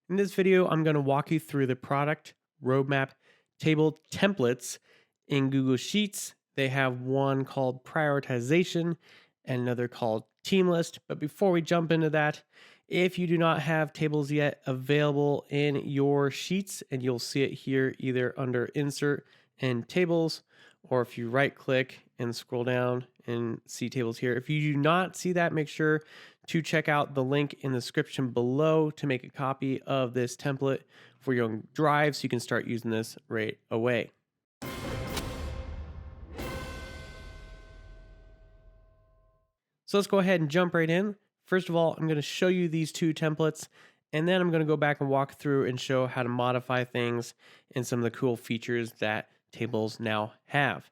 In this video, I'm going to walk you through the product roadmap table templates in Google Sheets. They have one called prioritization and another called team list. But before we jump into that, if you do not have tables yet available in your sheets, and you'll see it here either under insert and tables, or if you right click and scroll down and see tables here. If you do not see that, make sure to check out the link in the description below to make a copy of this template for your own drive so you can start using this right away. So let's go ahead and jump right in. First of all, I'm going to show you these two templates, and then I'm going to go back and walk through and show how to modify things and some of the cool features that tables now have.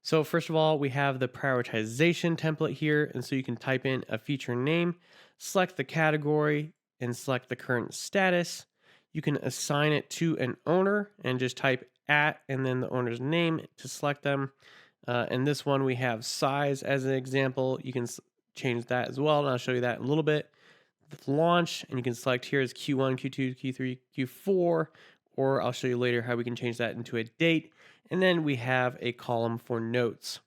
So first of all, we have the prioritization template here. And so you can type in a feature name, select the category, and select the current status. You can assign it to an owner and just type at and then the owner's name to select them. And this one, we have size as an example. You can change that as well, and I'll show you that in a little bit. The launch, and you can select here as Q1, Q2, Q3, Q4, or I'll show you later how we can change that into a date. And then we have a column for notes.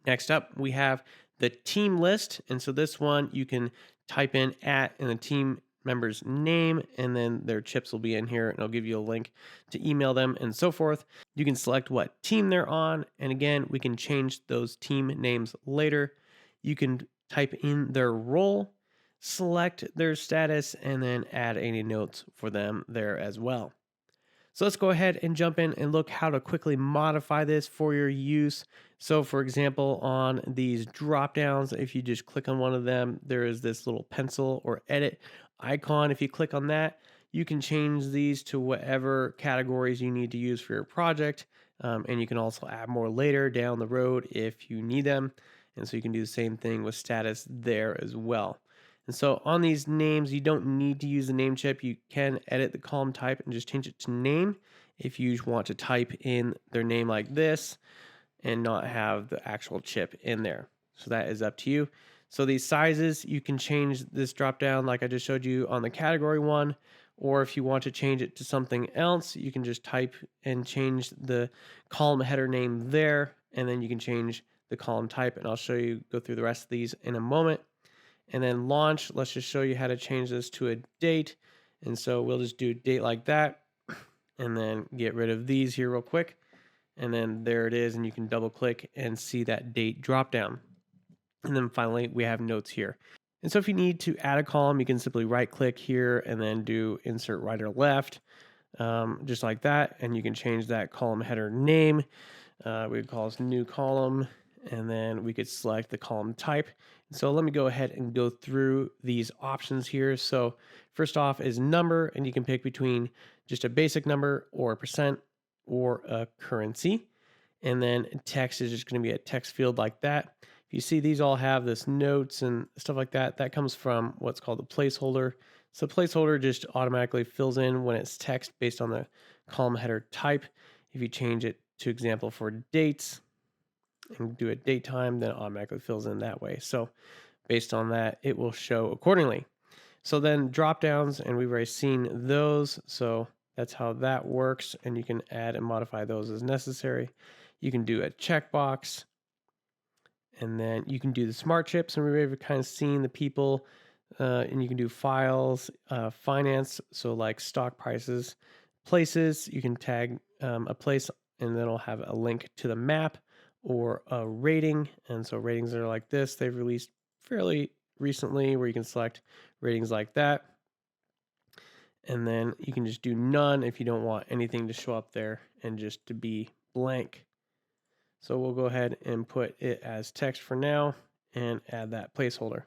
Next up, we have the team list. And so this one, you can type in at and the team member's name, and then their chips will be in here, and I'll give you a link to email them and so forth. You can select what team they're on. And again, we can change those team names later. You can type in their role, select their status, and then add any notes for them there as well. So let's go ahead and jump in and look how to quickly modify this for your use. So for example, on these drop downs, if you just click on one of them, there is this little pencil or edit icon. If you click on that, you can change these to whatever categories you need to use for your project. And you can also add more later down the road if you need them. And so you can do the same thing with status there as well. And so on these names, you don't need to use the name chip. You can edit the column type and just change it to name if you want to type in their name like this and not have the actual chip in there. So that is up to you. So these sizes, you can change this drop down like I just showed you on the category one, or if you want to change it to something else, you can just type and change the column header name there, and then you can change the column type, and I'll show you, go through the rest of these in a moment. And then launch, let's just show you how to change this to a date. And so we'll just do a date like that, and then get rid of these here real quick. And then there it is, and you can double click and see that date drop down. And then finally, we have notes here. And so if you need to add a column, you can simply right click here and then do insert right or left, just like that. And you can change that column header name. We would call this new column, and then we could select the column type. So let me go ahead and go through these options here. So first off is number, and you can pick between just a basic number or a percent or a currency. And then text is just going to be a text field like that. If you see, these all have this notes and stuff like that. That comes from what's called a placeholder. So placeholder just automatically fills in when it's text based on the column header type. If you change it to example for dates and do a date time, then it automatically fills in that way. So based on that, it will show accordingly. So then drop downs, and we've already seen those. So that's how that works. And you can add and modify those as necessary. You can do a checkbox, and then you can do the smart chips, and we've kind of seen the people, and you can do files, finance. So like stock prices, places, you can tag a place, and then it'll have a link to the map or a rating. And so ratings are like this. They've released fairly recently where you can select ratings like that. And then you can just do none if you don't want anything to show up there and just to be blank. So we'll go ahead and put it as text for now and add that placeholder.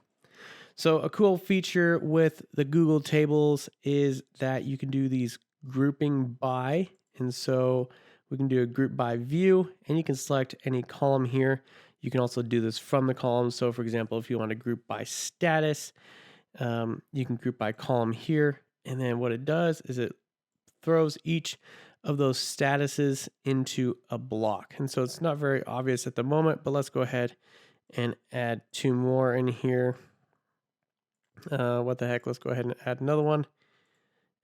So a cool feature with the Google tables is that you can do these grouping by. And so we can do a group by view, and you can select any column here. You can also do this from the column. So for example, if you want to group by status, you can group by column here. And then what it does is it throws each of those statuses into a block. And so it's not very obvious at the moment, but let's go ahead and add two more in here. What the heck? Let's go ahead and add another one.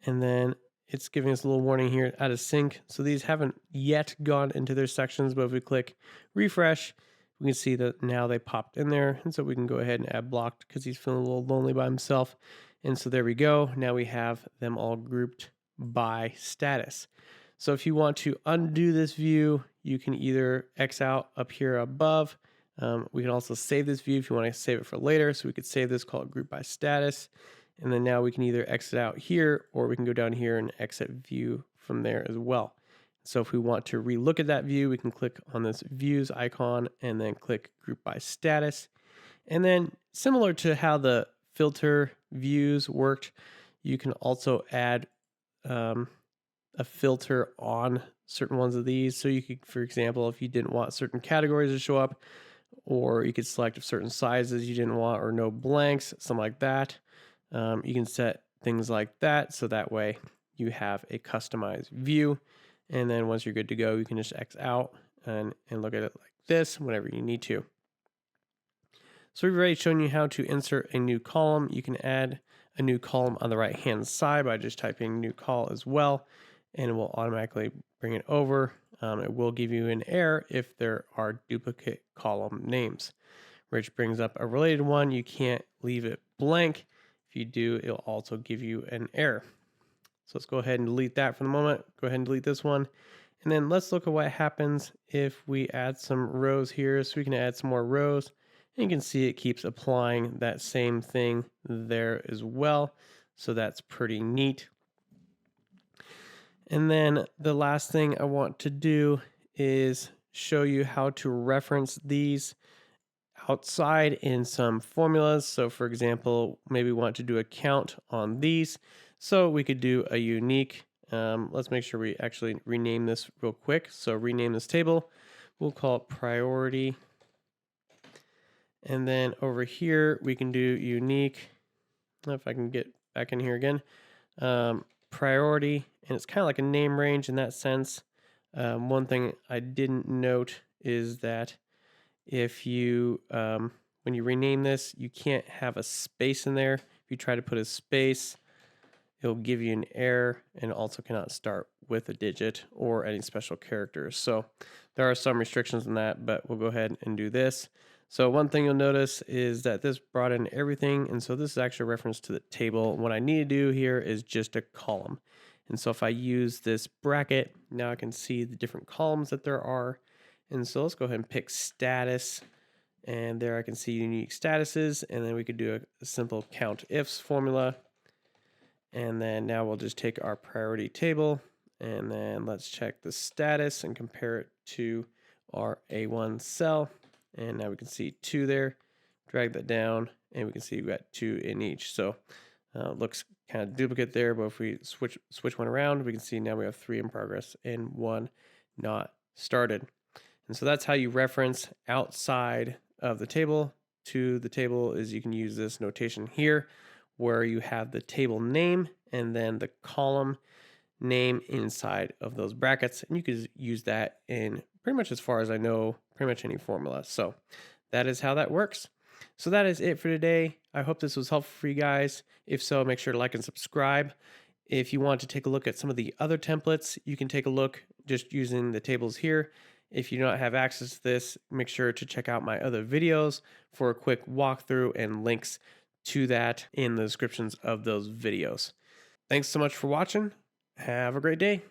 And then it's giving us a little warning here, out of sync. So these haven't yet gone into their sections, but if we click refresh, we can see that now they popped in there. And so we can go ahead and add blocked because he's feeling a little lonely by himself. And so there we go. Now we have them all grouped by status. So if you want to undo this view, you can either X out up here above. We can also save this view if you want to save it for later. So we could save this, call it group by status. And then now we can either exit out here, or we can go down here and exit view from there as well. So if we want to relook at that view, we can click on this views icon and then click group by status. And then similar to how the filter views worked, you can also add a filter on certain ones of these. So you could, for example, if you didn't want certain categories to show up, or you could select certain sizes you didn't want, or no blanks, something like that. You can set things like that, so that way you have a customized view. And then once you're good to go, you can just X out and look at it like this whenever you need to. So we've already shown you how to insert a new column. You can add a new column on the right hand side by just typing new call as well, and it will automatically bring it over. It will give you an error if there are duplicate column names, which brings up a related one. You can't leave it blank. If you do, it'll also give you an error. So let's go ahead and delete that for the moment. Go ahead and delete this one. And then let's look at what happens if we add some rows here. So we can add some more rows. And you can see it keeps applying that same thing there as well. So that's pretty neat. And then the last thing I want to do is show you how to reference these outside in some formulas. So for example, maybe we want to do a count on these. So we could do a unique, let's make sure we actually rename this real quick. So rename this table, we'll call it priority. And then over here, we can do unique. If I can get back in here again, priority, and it's kind of like a name range in that sense. One thing I didn't note is that if you, when you rename this, you can't have a space in there. If you try to put a space, it'll give you an error, and also cannot start with a digit or any special characters. So there are some restrictions on that, but we'll go ahead and do this. So one thing you'll notice is that this brought in everything, and so this is actually a reference to the table. What I need to do here is just a column. And so if I use this bracket, now I can see the different columns that there are. And so let's go ahead and pick status, and there I can see unique statuses, and then we could do a simple count ifs formula. And then now we'll just take our priority table, and then let's check the status and compare it to our A1 cell. And now we can see 2 there. Drag that down, and we can see we've got 2 in each. So it looks kind of duplicate there, but if we switch one around, we can see now we have 3 in progress and 1 not started. And so that's how you reference outside of the table to the table. Is you can use this notation here, where you have the table name and then the column name inside of those brackets. And you could use that in pretty much, as far as I know, pretty much any formula. So that is how that works. So that is it for today. I hope this was helpful for you guys. If so, make sure to like and subscribe. If you want to take a look at some of the other templates, you can take a look just using the tables here. If you do not have access to this, make sure to check out my other videos for a quick walkthrough and links to that in the descriptions of those videos. Thanks so much for watching. Have a great day.